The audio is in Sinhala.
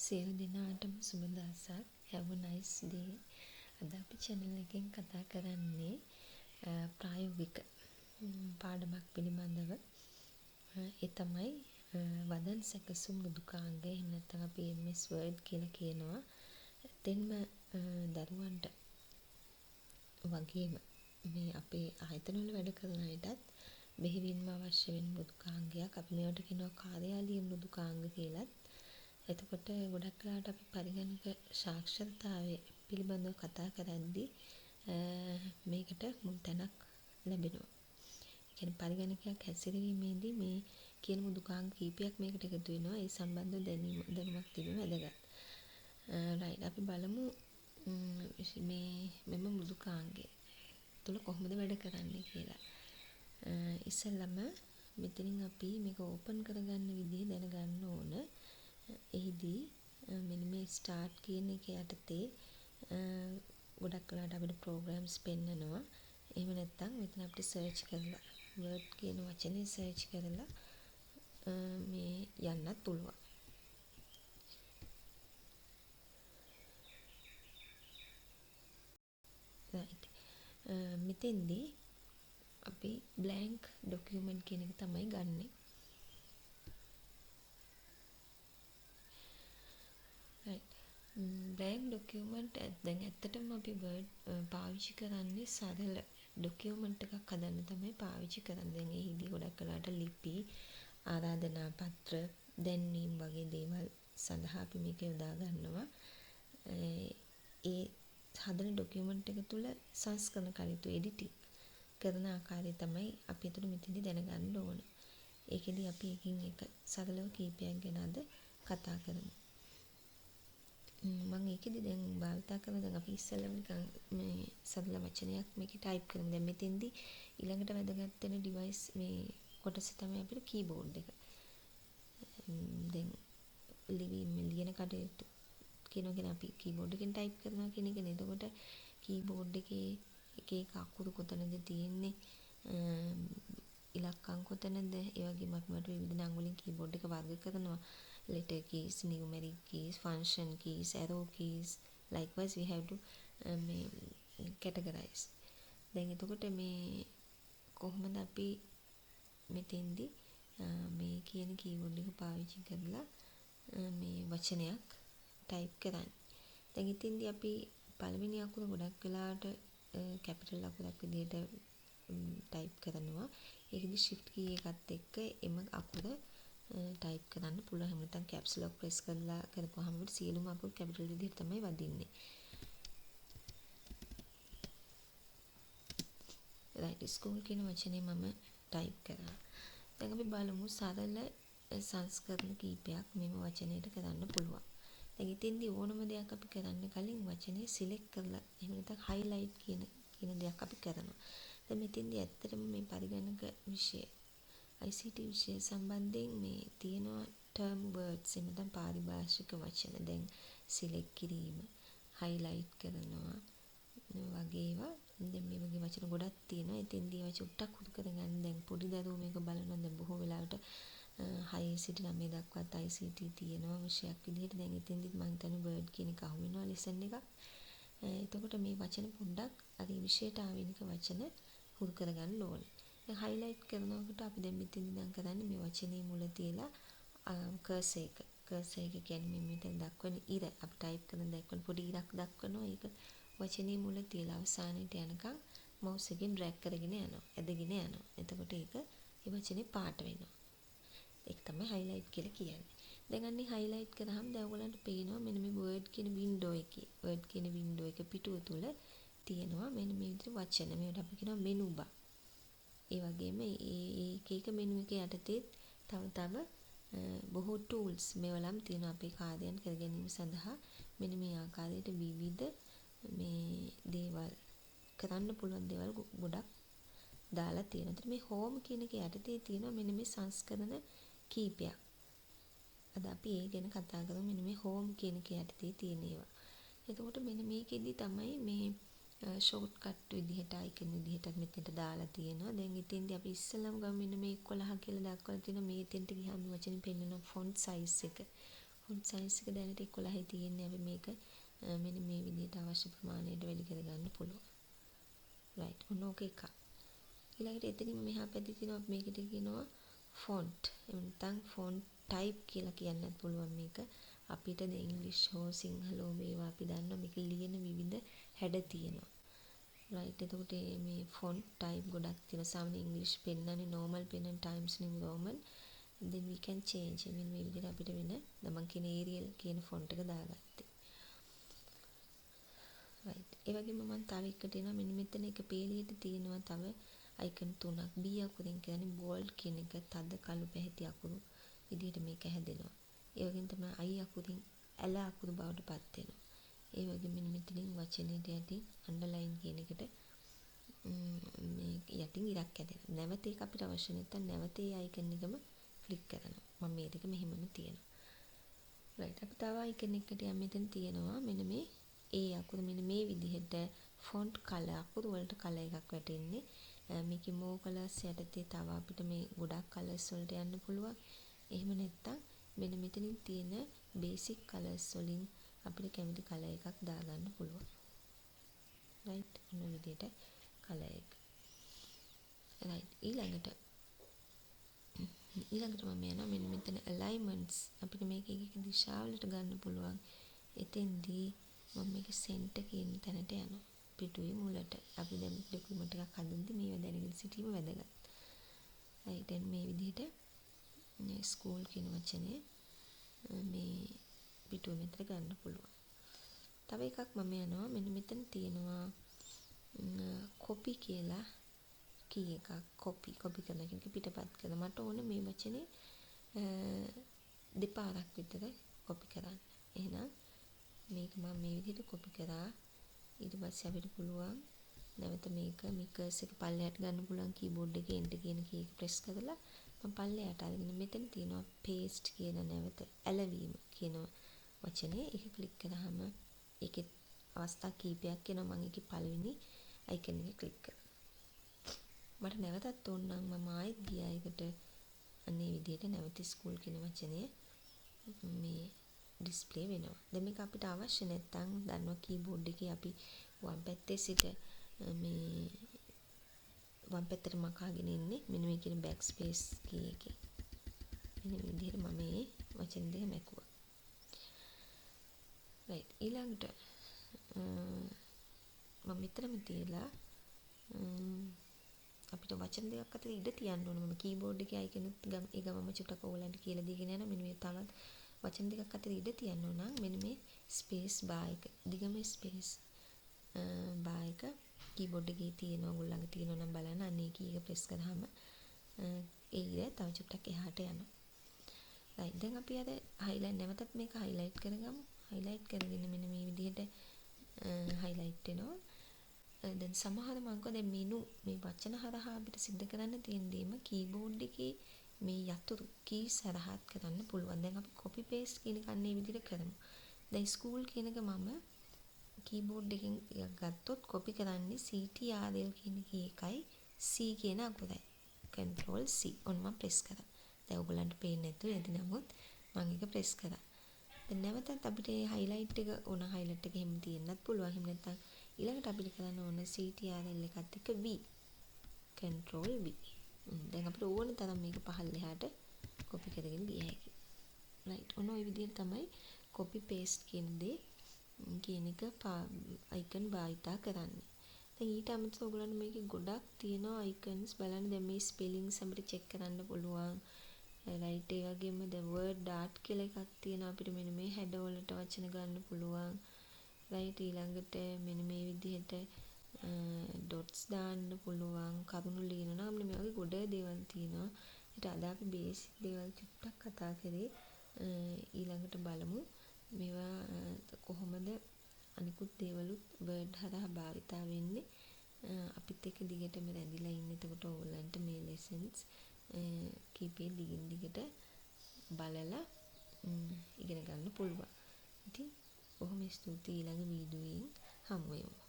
සියලු දෙනාටම සුබ දවසක්. Have a nice day. අද අපි channel එකෙන් කතා කරන්නේ ප්‍රායෝගික පාඩමක් පිළිබඳව. ඒ තමයි වදන් සැකසුම් මෘදුකාංගය. එහෙම නැත්නම් අපි MS Word කියලා කියනවා. එතෙන්ම දරුවන්ට වගේම මේ අපේ ආයතන වල වැඩ කරන අයටත් බෙහෙවින්ම අවශ්‍ය වෙන මෘදුකාංගයක්. අපි මේවට කියනවා කාර්යාලීය මෘදුකාංග කියලා. එතකොට ගොඩක් වෙලාවට අපි පරිගණක සාක්ෂරතාවය පිළිබඳව කතා කරද්දී මේකට මුල් තැනක් ලැබෙනවා. ඒ කියන්නේ පරිගණකයක් හැසිරීමේදී මේ කියන මෘදුකාංග කීපයක් මේකට එකතු වෙනවා. ඒ සම්බන්ධව දැනුමක් තිබෙන වැදගත්. right අපි බලමු මෙම මෘදුකාංගය තුල කොහොමද වැඩ කරන්නේ කියලා. ඉස්සෙල්ලම මෙතනින් අපි මේක ඕපන් කරගන්න විදිහ දැනගන්න ඕන. එහිදී මෙන්න මේ ස්ටාර්ට් කියන එක යටතේ ගොඩක් වෙලාවට අපිට ප්‍රෝග්‍රෑම්ස් පෙන්නනවා. එහෙම නැත්නම් මෙතන අපිට සර්ච් කරලා වර්ඩ් කියන වචනේ සර්ච් කරලා මේ යන්නත් පුළුවන්. right මෙතෙන්දී අපි blank document කියන එක තමයි ගන්නෙ. right blank document දැන් ඇත්තටම අපි word පාවිච්චි කරන්නේ සරල document එකක් හදන්න තමයි පාවිච්චි කරන්නේ. දැන් එහිදී ගොඩක් වෙලාවට ලිපි, ආරාධනා පත්‍ර, දැන්වීම් වගේ දේවල් සඳහා අපි මේක යොදා ගන්නවා. ඒ හදන document එක තුල සංස්කරණ කටයුතු editing කරන ආකාරය තමයි අපි අතට මෙතනදී දැනගන්න ඕන. ඒකෙදි අපි එකින් එක සරලව කීපයක් ගැන අද කතා කරමු. මම ඒකෙදි දැන් භාවිතා කරන දැන් අපි ඉස්සෙල්ලාම නිකන් මේ සරල වචනයක් මේකේ ටයිප් කරමු. දැන් මෙතෙන්දී ඊළඟට වැදගත් වෙන ඩිවයිස් මේ කොටස තමයි අපිට කීබෝඩ් එක. දැන් ලියන කටයුතු කියනගෙන අපි කීබෝඩ් එකෙන් ටයිප් කරනවා කියන එකනේ. එතකොට කීබෝඩ් එකේ එක එක අකුරු කොතනද තියෙන්නේ, ඉලක්කම් කොතනද, ඒ වගේම අපි මට විවිධ නම් වලින් කීබෝඩ් එක වර්ග කරනවා. letter keys, numeric keys, function keys, arrow keys. Likewise we have to categorize. දැන් එතකොට මේ කොහොමද අපි මෙතෙන්දී මේ කියන කීබෝඩ් එක පාවිච්චි කරලා මේ වචනයක් ටයිප් කරන්නේ. දැන් ඉතින්දී අපි පළවෙනි අකුර ගොඩක් වෙලාවට කැපිටල් අකුරක් විදිහට ටයිප් කරනවා. ඒකෙදි shift key එකත් එක්ක එම අකුර ටයිප් කරන්න පුළුවන්. එහෙම නැත්නම් caps lock press කරලා කරපුවාම අපිට සියලුම අකුරු කැපිටල් විදිහට තමයි වදින්නේ. right school කියන වචනේ මම ටයිප් කරා. දැන් අපි බලමු සරල සංස්කරණ කීපයක් මෙම වචනයට කරන්න පුළුවන්. දැන් ඉතින්දී ඕනම දෙයක් අපි කරන්න කලින් වචනේ සිලෙක්ට් කරලා එහෙම නැත්නම් highlight කියන දෙයක් අපි කරනවා. දැන් මෙතෙන්දී ඇත්තටම මේ පරිගණක විෂය ICT විෂය සම්බන්ධයෙන් මේ තියෙනවා term words එහෙම නැත්නම් පාරිභාෂික වචන. දැන් සිලෙක්ට් කිරීම, highlight කරනවා වගේ ඒවා. දැන් මේ වගේ වචන ගොඩක් තියෙනවා. එතෙන්දී ඒවා චුට්ටක් හුරු කරගන්න. දැන් පොඩි දරුවෝ මේක බලනවා. දැන් බොහෝ වෙලාවට 6 සිට 9 දක්වාත් ICT තියෙනවා විෂයක් විදිහට. දැන් එතෙන්දිත් මම හිතන්නේ word කියන එක අහු වෙනවා lesson එකක්. එතකොට මේ වචන පොඩ්ඩක් අර විෂයට ආවෙනික වචන හුරු කරගන්න ඕනේ. දැන් highlight කරනකොට අපි දැන් මෙතෙන්දී දැන් කරන්නේ මේ වචනේ මුල තියලා cursor එක. cursor එක කියන්නේ මේ මෙතන දක්වන ඉර. අපි ටයිප් කරන දක්වන පොඩි ඉරක් දක්වනවා. ඒක වචනේ මුල තියලා අවසානයට යනකම් mouse එකෙන් drag කරගෙන යනවා. ඇදගෙන යනවා. එතකොට ඒක ඒ වචනේ පාට වෙනවා. ඒක තමයි highlight කියලා කියන්නේ. දැන් අන්නේ highlight කරාම දැන් ඔයගලන්ට පේනවා මෙන්න මේ word කියන window එකේ. word කියන window එක පිටුව තුල තියෙනවා මෙන්න මේ විදිහට වචන. මේකට අපි කියනවා menu bar. ඒ වගේම ඒක එක menu එක යටතේ තව බොහෝ tools මේවලම් තියෙනවා අපේ කාර්යයන් කර ගැනීම සඳහා. මෙන්න මේ ආකාරයට විවිධ මේ දේවල් කරන්න පුළුවන් දේවල් ගොඩක් දාලා තියෙනවා. මේ home කියන එක යටතේ තියෙනවා මෙන්න මේ සංස්කරණ කීපයක්. අද අපි ඒ ගැන කතා කරමු. මෙන්න මේ home කියන එක යටතේ තියෙන ඒවා. එතකොට මෙන්න මේකෙදි තමයි මේ shortcut විදිහට icon විදිහට මෙතනට දාලා තියෙනවා. දැන් ඉතින්දී අපි ඉස්සෙල්ලාම ගමු මෙන්න මේ 11 කියලා දක්වලා තියෙනවා. මේ තෙන්ට ගියාම වචනේ පෙන්නන font size එක. ෆොන්ට් සයිස් එක දැනට 11යි තියෙන්නේ. අපි මේක මෙන්න මේ විදිහට අවශ්‍ය ප්‍රමාණයට වැඩි කරගන්න පුළුවන්. right. ඔන්න ඕක එකක්. ඊළඟට එතනින් මෙහා පැත්තේ තියෙනවා මේකට කියනවා ෆොන්ට්. එහෙම නැත්නම් ෆොන්ට් ටයිප් කියලා කියන්නත් පුළුවන් මේක. අපිට ද ඉංග්‍රීසි හෝ සිංහල හෝ මේවා අපි දන්නවා මේක ලියන විවිධ හැඩ තියෙනවා. right. එතකොට මේ ෆොන්ට් ටයිප් ගොඩක් තියෙනවා. සාමාන්‍ය ඉංග්‍රීසි පෙන්නන්නේ normal පෙන්නන Times New Roman. then we can change. මෙන්න මේ විදිහට අපිට වෙන දැන් මම කියන Arial කියන ෆොන්ට් එක දාගත්තේ. right. ඒ වගේම මම තව එකට එනවා මෙන්න මෙතන එක පේලියට තියෙනවා තව icon තුනක්. B අකුරින් කියන්නේ bold කියන එක තද කළු පැහැති අකුරු විදිහට මේක හැදෙනවා. ඒ වගේම තමයි I අකුරින් ඇල අකුරු බවට පත් වෙනවා. ඒ වගේම මෙන්න මෙතනින් වචනෙට යටින් underline කියන එකට මේ යටින් ඉරක් ඇදෙනවා. නැවත ඒක අපිට අවශ්‍ය නැත්නම් නැවත ඒ icon එකම ක්ලික් කරනවා. මම මේ දෙක මෙහෙමම තියෙනවා. right. අපි තව icon එකකට යන්න මෙතන තියෙනවා මෙන්න මේ ඒ අකුරු මෙන්න මේ විදිහට font color අකුරු වලට color එකක් වැටෙන්නේ. මේකේ more colors යටතේ තව අපිට මේ ගොඩක් colors වලට යන්න පුළුවන්. එහෙම නැත්නම් මෙන්න මෙතනින් තියෙන basic colors වලින් අපිට කැමති color එකක් දාගන්න පුළුවන්. right. ඔන්න විදිහට color එක. right. ඊළඟට මම යනවා මෙන්න මෙතන alignments අපිට මේක එක දිශාවලට ගන්න පුළුවන්. එතෙන්දී මම මේක center කියන තැනට යනවා. පිටුවේ මුලට. අපි දැන් ඩොකියුමන්ට් එකක් හදද්දී මේව දැනගෙන සිටීම වැදගත්. right. දැන් මේ විදිහට මේ ස්කූල් කියන වචනේ මේ පිටුව මෙතන ගන්න පුළුවන්. තව එකක් මම යනවා මෙන්න මෙතන තියෙනවා copy කියලා කී එකක්. copy කරන එක පිටපත් කරන මට ඕන මේ වචනේ දෙපාරක් විතර copy කරන්න. එහෙනම් මේක මම මේ විදිහට copy කරා. ඊට පස්සේ අපිට පුළුවන් නැවත මේක මේ කර්සර් එක පල්ලෙහාට ගන්න පුළුවන් keyboard එකේ enter කියන key එක press කරලා මම පල්ලෙහාට අරගෙන මෙතන තියෙනවා paste කියන නැවත ඇලවීම කියන වචනේ ඒක ක්ලික් කරාම ඒකේ අවස්ථා කීපයක් එනවා. මම ඒකේ පළවෙනි icon එක ක්ලික් කරනවා. මට නැවතත් ඕන නම් මම ආයෙත් ගියා එකට අනේ විදිහට නැවත ස්කූල් කියන වචනේ මේ ඩිස්ප්ලේ වෙනවා. දැන් මේක අපිට අවශ්‍ය නැත්නම් දන්නවා keyboard එකේ අපි වම් පැත්තේ සිට මේ වම් පැත්තට මකාගෙන ඉන්නේ මෙන්න මේ කියන backspace key එකේ. මෙන්න මේ විදිහට මම මේ වචන දෙක මැකුවා. right. ඊළඟට මම මෙතනම තියලා අපිට වචන දෙකක් අතර ඉඩ තියන්න ඕන. මම keyboard එකේ icon එක ගමම චුට්ටක් ඕගලන්ට කියලා දීගෙන යනවා. මෙන්න මේ තවත් වචන දෙකක් අතර ඉඩ තියන්න ඕන නම් මෙන්න මේ space bar එක දිගම space bar එක keyboard එකේ තියෙනවා. ඔයගොල්ලන්ගේ තියෙනවා නම් බලන්න. අනේ key එක press කරාම ඒ ඉර තව චුට්ටක් එහාට යනවා. right. දැන් අපි අර highlight නැවතත් මේක highlight කරගමු. highlight කරගෙන මෙන්න මේ විදිහට highlight වෙනවා. දැන් සමහර මංකෝ දැන් මෙනු මේ වචන හරහා අපිට සිද්ධ කරන්න තියෙන දේම keyboard එකේ මේ යතුරු keys හරහාත් කරන්න පුළුවන්. දැන් අපි copy paste කියන කන්නේ විදිහට කරමු. දැන් school කියන එක මම keyboard එකෙන් ගත්තොත් copy කරන්නේ CTRL කියන key එකයි C කියන අකුරයි. control C ඔන්න මම press කරා. දැන් ඔයගලන්ට පේන්නේ නැතුව ඇති නමුත් මම ඒක press කරා. දැන් නැවතත් අපිට highlight එක ඕන highlight එක එහෙම තියෙන්නත් පුළුවන්. එහෙම නැත්නම් ඊළඟට අපිට කරන්න ඕන CTRL එකත් එක්ක V control V. දැන් අපිට ඕන තරම් මේක පහළ එහාට copy කරගෙන ගිය හැකියි. right. ඔන්න ඔය විදිහට තමයි copy paste කියන දේ කියන එක icon භාවිතා කරන්නේ. දැන් ඊට අමතරව ඔයගොල්ලන්ට මේකේ ගොඩක් තියෙනවා icons බලන්න. දැන් මේ spellings අපිට check කරන්න පුළුවන්. right. ඒ වගේම දැන් word dart කියලා එකක් තියෙනවා. අපිට මෙන්න මේ header වලට වචන ගන්න පුළුවන්. right. ඊළඟට මෙන්න මේ විදිහට dots දාන්න පුළුවන්. කරුණු ලියනවා නම් මේ වගේ ගොඩ දේවල් තියෙනවා. ඊට අද අපි basic දේවල් චුට්ටක් කතා කරේ. ඊළඟට බලමු මේවා කොහොමද අනිකුත් දේවලුත් word හරහා භාවිතා වෙන්නේ. අපිත් එක්ක දිගටම රැඳිලා ඉන්න. එතකොට ඕගොල්ලන්ට මේ lessons කීපේ දිගින් දිගට බලලා ඉගෙන ගන්න පුළුවන්. ඉතින් බොහොම ස්තුතියි. ඊළඟ වීඩියෝයෙන් හමු වෙමු.